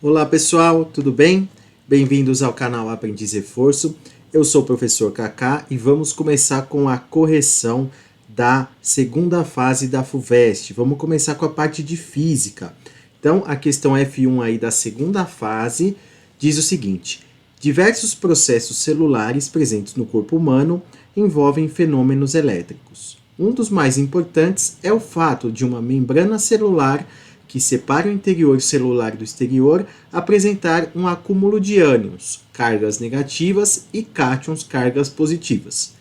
Olá pessoal, tudo bem? Bem-vindos ao canal Aprendiz Reforço. Eu sou o professor Kaká e vamos começar com a correção da segunda fase da FUVEST. Vamos começar com a parte de física. Então, a questão F1 aí da segunda fase diz o seguinte: diversos processos celulares presentes no corpo humano envolvem fenômenos elétricos. Um dos mais importantes é o fato de uma membrana celular que separa o interior celular do exterior, apresentar um acúmulo de ânions, cargas negativas, e cátions, cargas positivas,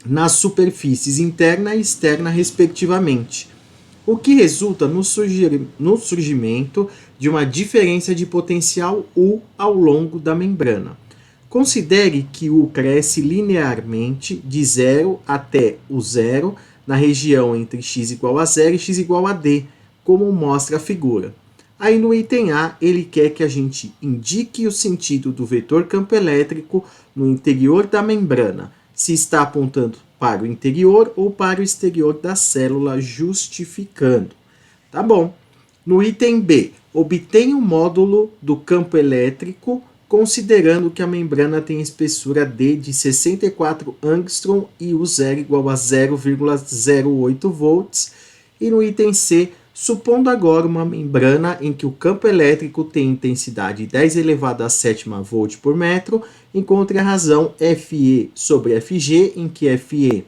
nas superfícies interna e externa, respectivamente, o que resulta no surgimento de uma diferença de potencial U ao longo da membrana. Considere que U cresce linearmente de 0 até o zero na região entre x igual a 0 e x igual a d, como mostra a figura. Aí no item A, ele quer que a gente indique o sentido do vetor campo elétrico no interior da membrana, se está apontando para o interior ou para o exterior da célula, justificando. Tá bom. No item B, obtenha o módulo do campo elétrico considerando que a membrana tem espessura D de 64 angstrom e o zero igual a 0,08 volts. E no item C, supondo agora uma membrana em que o campo elétrico tem intensidade 10 elevado a sétima volt por metro, encontre a razão Fe sobre Fg, em que Fe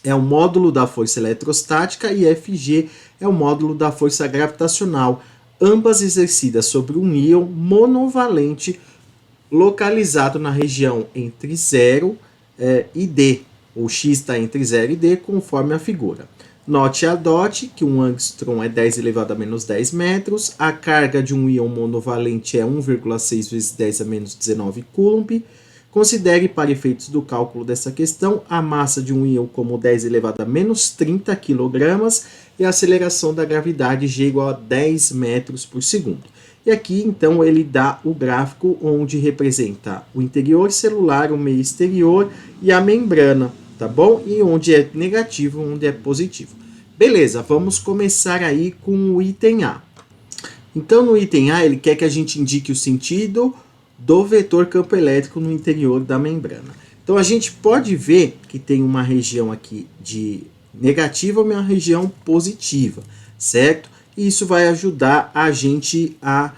é o módulo da força eletrostática e Fg é o módulo da força gravitacional, ambas exercidas sobre um íon monovalente localizado na região entre 0 e D. O x está entre 0 e D, conforme a figura. Note a DOT, que um angstrom é 10 elevado a menos 10 metros, a carga de um íon monovalente é 1,6 vezes 10 a menos 19 coulomb. Considere, para efeitos do cálculo dessa questão, a massa de um íon como 10 elevado a menos 30 kg e a aceleração da gravidade g igual a 10 metros por segundo. E aqui, então, ele dá o gráfico onde representa o interior celular, o meio exterior e a membrana, tá bom? E onde é negativo, onde é positivo. Beleza, vamos começar aí com o item A. Então, no item A, ele quer que a gente indique o sentido do vetor campo elétrico no interior da membrana. Então, a gente pode ver que tem uma região aqui de negativa e uma região positiva, certo? E isso vai ajudar a gente a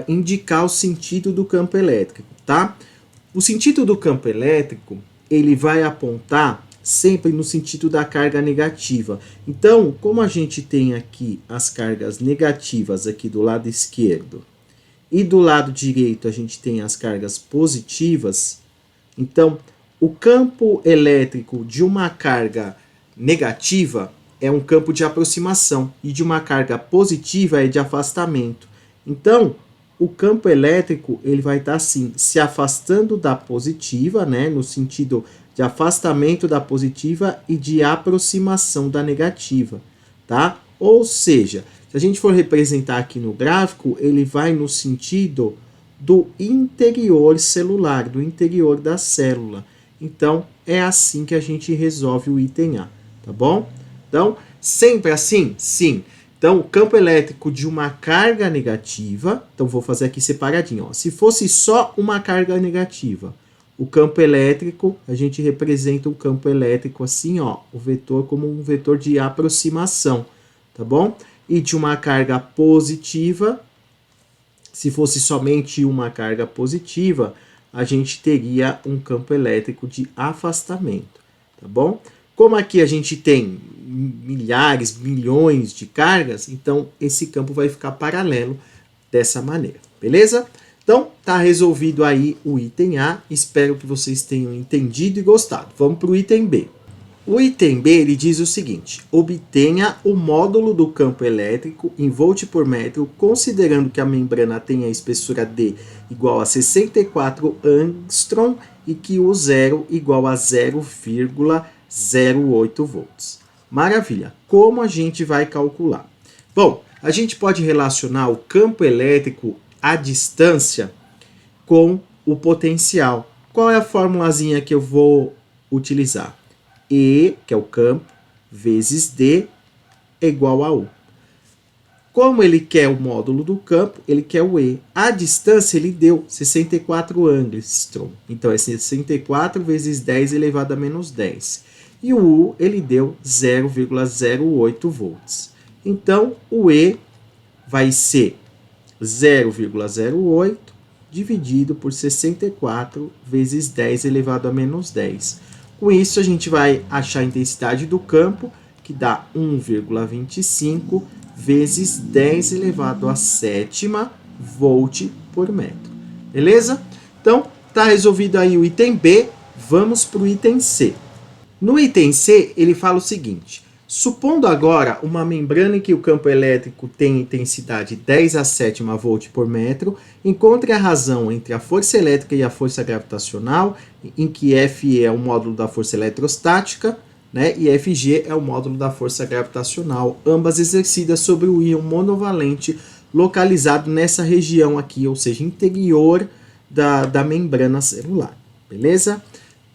indicar o sentido do campo elétrico, tá? O sentido do campo elétrico, ele vai apontar sempre no sentido da carga negativa. Então, como a gente tem aqui as cargas negativas aqui do lado esquerdo e do lado direito a gente tem as cargas positivas, então o campo elétrico de uma carga negativa é um campo de aproximação e de uma carga positiva é de afastamento. Então, o campo elétrico ele vai estar assim, se afastando da positiva, né, no sentido de afastamento da positiva e de aproximação da negativa, tá? Ou seja, se a gente for representar aqui no gráfico, ele vai no sentido do interior celular, do interior da célula. Então, é assim que a gente resolve o item A, tá bom? Então, sempre assim? Sim. Então, o campo elétrico de uma carga negativa, então vou fazer aqui separadinho, ó. Se fosse só uma carga negativa, o campo elétrico, a gente representa um campo elétrico assim, ó, o vetor como um vetor de aproximação, tá bom? E de uma carga positiva, se fosse somente uma carga positiva, a gente teria um campo elétrico de afastamento, tá bom? Como aqui a gente tem milhares, milhões de cargas, então esse campo vai ficar paralelo dessa maneira, beleza? Então, tá resolvido aí o item A, espero que vocês tenham entendido e gostado. Vamos para o item B. O item B ele diz o seguinte: obtenha o módulo do campo elétrico em volt por metro, considerando que a membrana tem a espessura D igual a 64 angstrom e que o zero igual a 0,08 volts. Maravilha! Como a gente vai calcular? Bom, a gente pode relacionar o campo elétrico à distância com o potencial. Qual é a formulazinha que eu vou utilizar? E, que é o campo, vezes D é igual a U. Como ele quer o módulo do campo, ele quer o E. A distância ele deu 64 angstrom. Então, é 64 vezes 10 elevado a menos 10. E o U ele deu 0,08 volts. Então, o E vai ser 0,08 dividido por 64 vezes 10 elevado a menos 10. Com isso, a gente vai achar a intensidade do campo, que dá 1,25 vezes 10 elevado a sétima volt por metro. Beleza? Então, tá resolvido aí o item B, vamos para o item C. No item C, ele fala o seguinte: supondo agora uma membrana em que o campo elétrico tem intensidade 10 a sétima volt por metro, encontre a razão entre a força elétrica e a força gravitacional, em que Fe é o módulo da força eletrostática, né, e Fg é o módulo da força gravitacional, ambas exercidas sobre o íon monovalente localizado nessa região aqui, ou seja, interior da membrana celular. Beleza?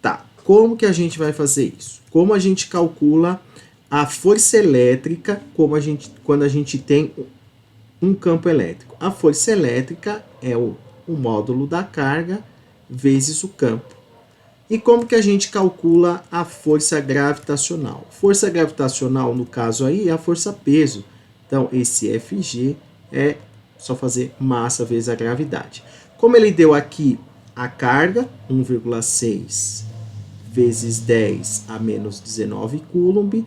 Tá. Como que a gente vai fazer isso? Como a gente calcula a força elétrica quando a gente tem um campo elétrico? A força elétrica é o módulo da carga vezes o campo. E como que a gente calcula a força gravitacional? Força gravitacional, no caso aí, é a força-peso. Então, esse Fg é só fazer massa vezes a gravidade. Como ele deu aqui a carga, 1,6 vezes 10 a menos 19 coulomb,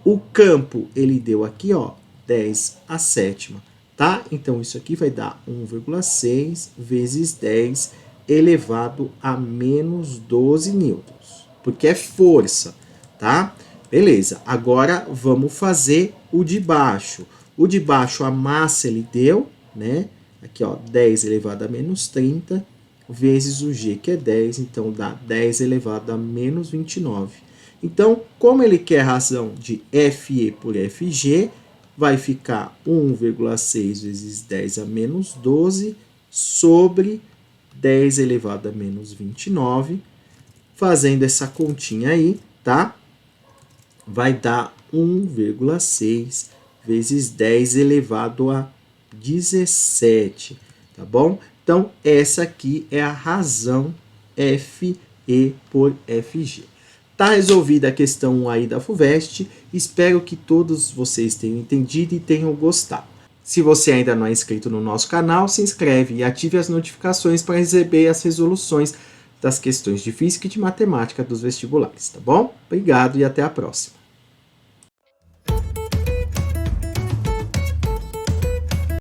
o campo ele deu aqui, ó, 10 a sétima, tá? Então, isso aqui vai dar 1,6 vezes 10 elevado a menos 12 newtons, porque é força, tá? Beleza, agora vamos fazer o de baixo. O de baixo, a massa ele deu, né? Aqui, ó, 10 elevado a menos 30, vezes o G, que é 10, então dá 10 elevado a menos 29. Então, como ele quer a razão de Fe por Fg, vai ficar 1,6 vezes 10 a menos 12 sobre 10 elevado a menos 29. Fazendo essa continha aí, tá? Vai dar 1,6 vezes 10 elevado a 17, tá bom? Então, essa aqui é a razão Fe por Fg. Tá resolvida a questão 1 aí da FUVEST. Espero que todos vocês tenham entendido e tenham gostado. Se você ainda não é inscrito no nosso canal, se inscreve e ative as notificações para receber as resoluções das questões de física e de matemática dos vestibulares, tá bom? Obrigado e até a próxima.